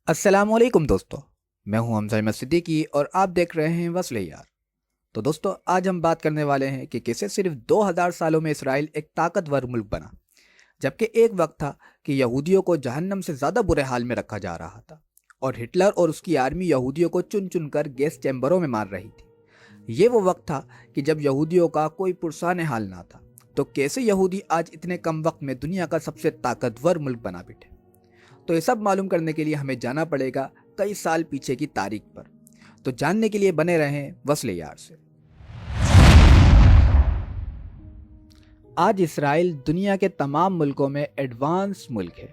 السلام علیکم دوستو، میں ہوں حمزہ احمد صدیقی اور آپ دیکھ رہے ہیں وصل یار۔ تو دوستو، آج ہم بات کرنے والے ہیں کہ کیسے صرف 2000 سالوں میں اسرائیل ایک طاقتور ملک بنا، جبکہ ایک وقت تھا کہ یہودیوں کو جہنم سے زیادہ برے حال میں رکھا جا رہا تھا اور ہٹلر اور اس کی آرمی یہودیوں کو چن چن کر گیس چیمبروں میں مار رہی تھی۔ یہ وہ وقت تھا کہ جب یہودیوں کا کوئی پرسان حال نہ تھا، تو کیسے یہودی آج اتنے کم وقت میں دنیا کا سب سے طاقتور ملک بنا بیٹھے؟ تو یہ سب معلوم کرنے کے لیے ہمیں جانا پڑے گا کئی سال پیچھے کی تاریخ پر۔ تو جاننے کے لیے بنے رہیں وصل یار سے۔ آج اسرائیل دنیا کے تمام ملکوں میں ایڈوانس ملک ہے،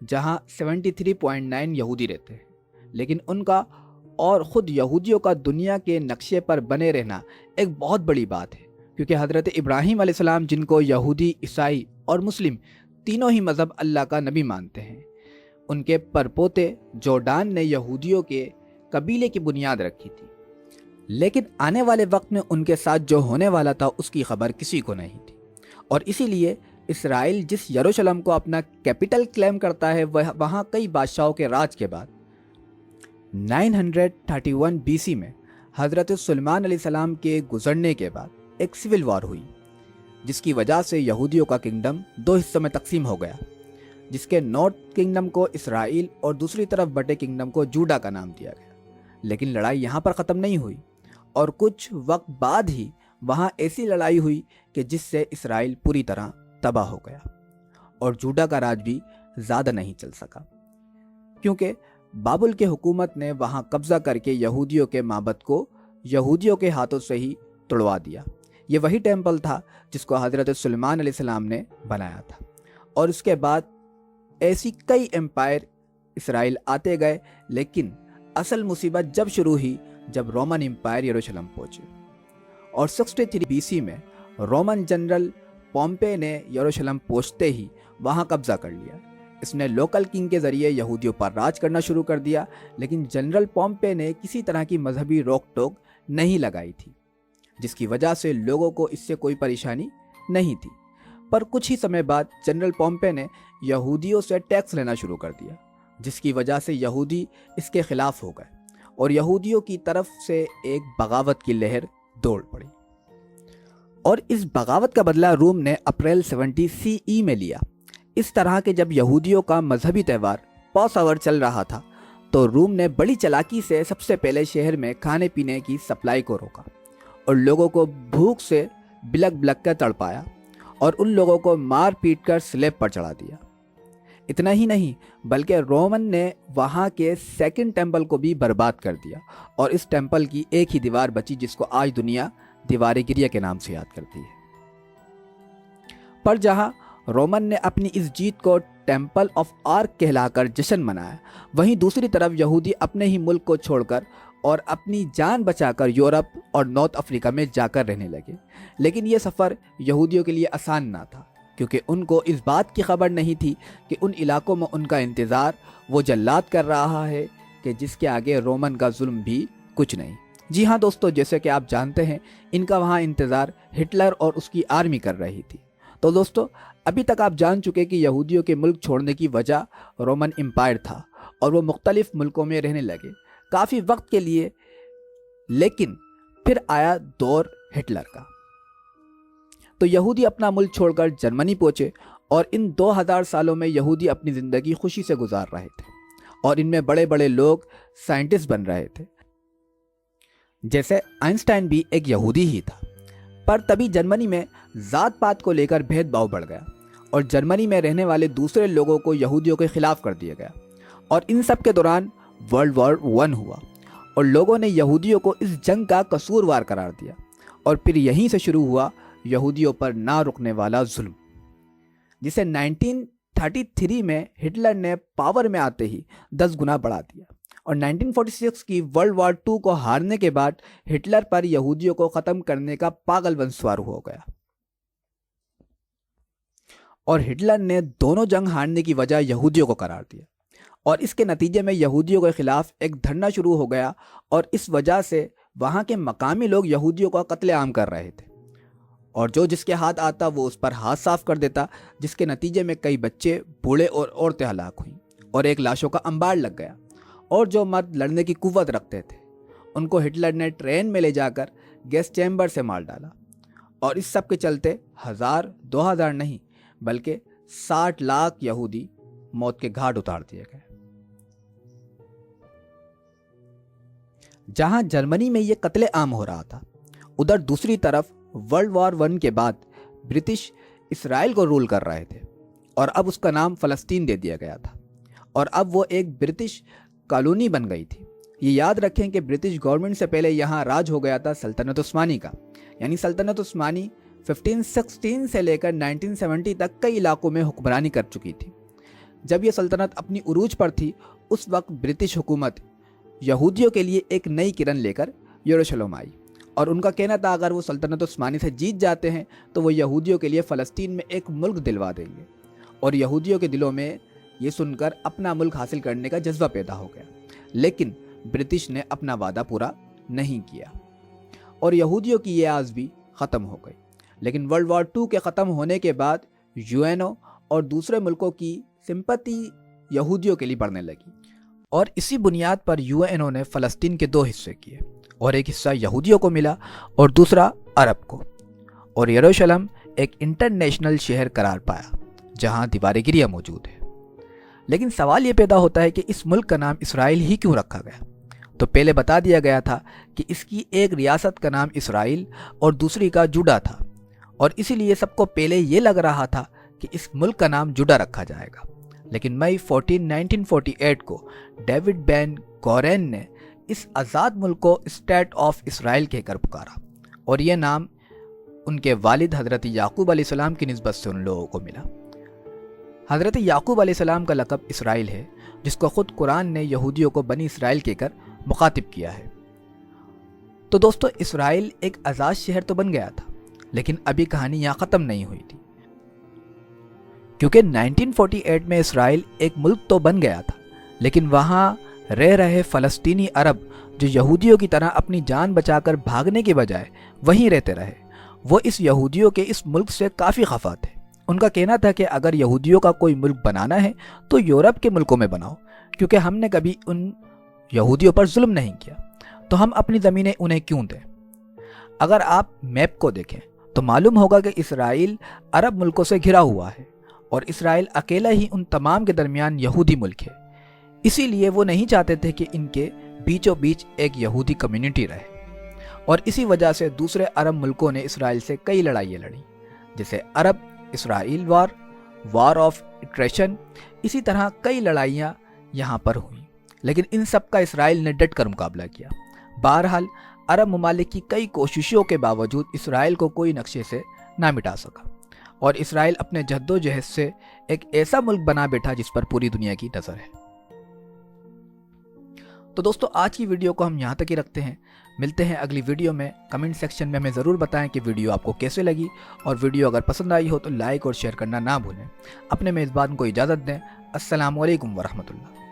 جہاں 73.9 یہودی رہتے ہیں، لیکن ان کا اور خود یہودیوں کا دنیا کے نقشے پر بنے رہنا ایک بہت بڑی بات ہے، کیونکہ حضرت ابراہیم علیہ السلام، جن کو یہودی، عیسائی اور مسلم تینوں ہی مذہب اللہ کا نبی مانتے ہیں، ان کے پرپوتے جورڈان نے یہودیوں کے قبیلے کی بنیاد رکھی تھی، لیکن آنے والے وقت میں ان کے ساتھ جو ہونے والا تھا اس کی خبر کسی کو نہیں تھی، اور اسی لیے اسرائیل جس یروشلم کو اپنا کیپٹل کلیم کرتا ہے، وہاں کئی بادشاہوں کے راج کے بعد 931 BC میں حضرت سلیمان علیہ السلام کے گزرنے کے بعد ایک سول وار ہوئی، جس کی وجہ سے یہودیوں کا کنگڈم دو حصوں میں تقسیم ہو گیا، جس کے نارتھ کنگڈم کو اسرائیل اور دوسری طرف بٹے کنگڈم کو جوڈا کا نام دیا گیا۔ لیکن لڑائی یہاں پر ختم نہیں ہوئی، اور کچھ وقت بعد ہی وہاں ایسی لڑائی ہوئی کہ جس سے اسرائیل پوری طرح تباہ ہو گیا، اور جوڈا کا راج بھی زیادہ نہیں چل سکا، کیونکہ بابل کے حکومت نے وہاں قبضہ کر کے یہودیوں کے معبد کو یہودیوں کے ہاتھوں سے ہی توڑوا دیا۔ یہ وہی ٹیمپل تھا جس کو حضرت سلیمان علیہ السلام نے بنایا تھا، اور اس کے بعد ایسی کئی امپائر اسرائیل آتے گئے، لیکن اصل مصیبت جب شروع ہوئی جب رومن امپائر یروشلم پہنچے، اور 63 BC میں رومن جنرل پومپے نے یروشلم پہنچتے ہی وہاں قبضہ کر لیا۔ اس نے لوکل کنگ کے ذریعے یہودیوں پر راج کرنا شروع کر دیا، لیکن جنرل پومپے نے کسی طرح کی مذہبی روک ٹوک نہیں لگائی تھی، جس کی وجہ سے لوگوں کو اس سے کوئی پریشانی نہیں تھی۔ پر کچھ ہی سمے بعد جنرل پومپے نے یہودیوں سے ٹیکس لینا شروع کر دیا، جس کی وجہ سے یہودی اس کے خلاف ہو گئے، اور یہودیوں کی طرف سے ایک بغاوت کی لہر دوڑ پڑی، اور اس بغاوت کا بدلہ روم نے اپریل 70 CE میں لیا۔ اس طرح کہ جب یہودیوں کا مذہبی تہوار پاس آور چل رہا تھا، تو روم نے بڑی چالاکی سے سب سے پہلے شہر میں کھانے پینے کی سپلائی کو روکا، اور لوگوں کو بھوک سے بلک بلک کر تڑپایا، اور ان لوگوں کو مار پیٹ کر سلیب پر چڑھا دیا۔ اتنا ہی نہیں، بلکہ رومن نے وہاں کے سیکنڈ ٹیمپل کو بھی برباد کر دیا، اور اس ٹیمپل کی ایک ہی دیوار بچی جس کو آج دنیا دیوار گریہ کے نام سے یاد کرتی ہے۔ پر جہاں رومن نے اپنی اس جیت کو ٹیمپل آف آرک کہلا کر جشن منایا، وہیں دوسری طرف یہودی اپنے ہی ملک کو چھوڑ کر اور اپنی جان بچا کر یورپ اور نارتھ افریقہ میں جا کر رہنے لگے۔ لیکن یہ سفر یہودیوں کے لیے آسان نہ تھا، کیونکہ ان کو اس بات کی خبر نہیں تھی کہ ان علاقوں میں ان کا انتظار وہ جلاد کر رہا ہے کہ جس کے آگے رومن کا ظلم بھی کچھ نہیں۔ جی ہاں دوستو، جیسے کہ آپ جانتے ہیں، ان کا وہاں انتظار ہٹلر اور اس کی آرمی کر رہی تھی۔ تو دوستو، ابھی تک آپ جان چکے کہ یہودیوں کے ملک چھوڑنے کی وجہ رومن امپائر تھا، اور وہ مختلف ملکوں میں رہنے لگے کافی وقت کے لیے۔ لیکن پھر آیا دور ہٹلر کا، تو یہودی اپنا ملک چھوڑ کر جرمنی پہنچے، اور ان 2000 سالوں میں یہودی اپنی زندگی خوشی سے گزار رہے تھے، اور ان میں بڑے بڑے لوگ سائنٹسٹ بن رہے تھے، جیسے آئنسٹائن بھی ایک یہودی ہی تھا۔ پر تبھی جرمنی میں ذات پات کو لے کر بھید بھاؤ بڑھ گیا، اور جرمنی میں رہنے والے دوسرے لوگوں کو یہودیوں کے خلاف کر دیا گیا، اور ان سب کے دوران ورلڈ وار 1 ہوا، اور لوگوں نے یہودیوں کو اس جنگ کا قصوروار قرار دیا، اور پھر یہیں سے شروع ہوا یہودیوں پر نہ رکنے والا ظلم، جسے 1933 میں ہٹلر نے پاور میں آتے ہی 10 گنا بڑھا دیا، اور 1946 کی ورلڈ وار 2 کو ہارنے کے بعد ہٹلر پر یہودیوں کو ختم کرنے کا پاگل پن سوار ہو گیا، اور ہٹلر نے دونوں جنگ ہارنے کی وجہ یہودیوں کو قرار دیا، اور اس کے نتیجے میں یہودیوں کے خلاف ایک دھرنا شروع ہو گیا، اور اس وجہ سے وہاں کے مقامی لوگ یہودیوں کا قتل عام کر رہے تھے، اور جو جس کے ہاتھ آتا وہ اس پر ہاتھ صاف کر دیتا، جس کے نتیجے میں کئی بچے، بوڑھے اور عورتیں ہلاک ہوئیں، اور ایک لاشوں کا انبار لگ گیا، اور جو مرد لڑنے کی قوت رکھتے تھے ان کو ہٹلر نے ٹرین میں لے جا کر گیس چیمبر سے مار ڈالا، اور اس سب کے چلتے 1000 نہیں بلکہ 60 لاکھ یہودی موت کے گھاٹ اتار دیے گئے۔ جہاں جرمنی میں یہ قتل عام ہو رہا تھا، ادھر دوسری طرف ورلڈ وار 1 کے بعد برٹش اسرائیل کو رول کر رہے تھے، اور اب اس کا نام فلسطین دے دیا گیا تھا، اور اب وہ ایک برٹش کالونی بن گئی تھی۔ یہ یاد رکھیں کہ برٹش گورنمنٹ سے پہلے یہاں راج ہو گیا تھا سلطنت عثمانی کا، یعنی سلطنت عثمانی 1516 سے لے کر 1970 تک کئی علاقوں میں حکمرانی کر چکی تھی۔ جب یہ سلطنت اپنی عروج پر تھی، اس وقت برٹش حکومت یہودیوں کے لیے ایک نئی کرن لے کر یروشلم آئی، اور ان کا کہنا تھا اگر وہ سلطنت عثمانی سے جیت جاتے ہیں تو وہ یہودیوں کے لیے فلسطین میں ایک ملک دلوا دیں گے، اور یہودیوں کے دلوں میں یہ سن کر اپنا ملک حاصل کرنے کا جذبہ پیدا ہو گیا۔ لیکن برٹش نے اپنا وعدہ پورا نہیں کیا، اور یہودیوں کی یہ آس بھی ختم ہو گئی۔ لیکن ورلڈ وار 2 کے ختم ہونے کے بعد UN اور دوسرے ملکوں کی سمپتی یہودیوں کے لیے بڑھنے لگی، اور اسی بنیاد پر UN نے فلسطین کے 2 حصے کیے، اور ایک حصہ یہودیوں کو ملا اور دوسرا عرب کو، اور یروشلم ایک انٹرنیشنل شہر قرار پایا جہاں دیوار گریہ موجود ہے۔ لیکن سوال یہ پیدا ہوتا ہے کہ اس ملک کا نام اسرائیل ہی کیوں رکھا گیا؟ تو پہلے بتا دیا گیا تھا کہ اس کی ایک ریاست کا نام اسرائیل اور دوسری کا جوڈا تھا، اور اسی لیے سب کو پہلے یہ لگ رہا تھا کہ اس ملک کا نام جوڈا رکھا جائے گا۔ لیکن مئی 14 1948 کو ڈیوڈ بین گورین نے اس آزاد ملک کو اسٹیٹ آف اسرائیل کہہ کر پکارا، اور یہ نام ان کے والد حضرت یعقوب علیہ السلام کی نسبت سے ان لوگوں کو ملا۔ حضرت یعقوب علیہ السلام کا لقب اسرائیل ہے، جس کو خود قرآن نے یہودیوں کو بنی اسرائیل کہہ کر مخاطب کیا ہے۔ تو دوستو، اسرائیل ایک آزاد شہر تو بن گیا تھا، لیکن ابھی کہانی یہاں ختم نہیں ہوئی تھی، کیونکہ 1948 میں اسرائیل ایک ملک تو بن گیا تھا، لیکن وہاں رہ رہے فلسطینی عرب جو یہودیوں کی طرح اپنی جان بچا کر بھاگنے کے بجائے وہیں رہتے رہے، وہ اس یہودیوں کے اس ملک سے کافی خفا تھے۔ ان کا کہنا تھا کہ اگر یہودیوں کا کوئی ملک بنانا ہے تو یورپ کے ملکوں میں بناؤ، کیونکہ ہم نے کبھی ان یہودیوں پر ظلم نہیں کیا، تو ہم اپنی زمینیں انہیں کیوں دیں؟ اگر آپ میپ کو دیکھیں تو معلوم ہوگا کہ اسرائیل عرب ملکوں سے گھرا ہوا ہے، اور اسرائیل اکیلا ہی ان تمام کے درمیان یہودی ملک ہے۔ اسی لیے وہ نہیں چاہتے تھے کہ ان کے بیچوں بیچ ایک یہودی کمیونٹی رہے، اور اسی وجہ سے دوسرے عرب ملکوں نے اسرائیل سے کئی لڑائیاں لڑیں، جیسے عرب اسرائیل وار آف اٹریشن، اسی طرح کئی لڑائیاں یہاں پر ہوئیں، لیکن ان سب کا اسرائیل نے ڈٹ کر مقابلہ کیا۔ بہرحال عرب ممالک کی کئی کوششوں کے باوجود اسرائیل کو کوئی نقشے سے نہ مٹا سکا، اور اسرائیل اپنے جہد و جہد سے ایک ایسا ملک بنا بیٹھا جس پر پوری دنیا کی نظر ہے۔ تو دوستو، آج کی ویڈیو کو ہم یہاں تک ہی رکھتے ہیں، ملتے ہیں اگلی ویڈیو میں۔ کمنٹ سیکشن میں ہمیں ضرور بتائیں کہ ویڈیو آپ کو کیسے لگی، اور ویڈیو اگر پسند آئی ہو تو لائک اور شیئر کرنا نہ بھولیں۔ اپنے میزبان کو اجازت دیں۔ السلام علیکم ورحمۃ اللہ۔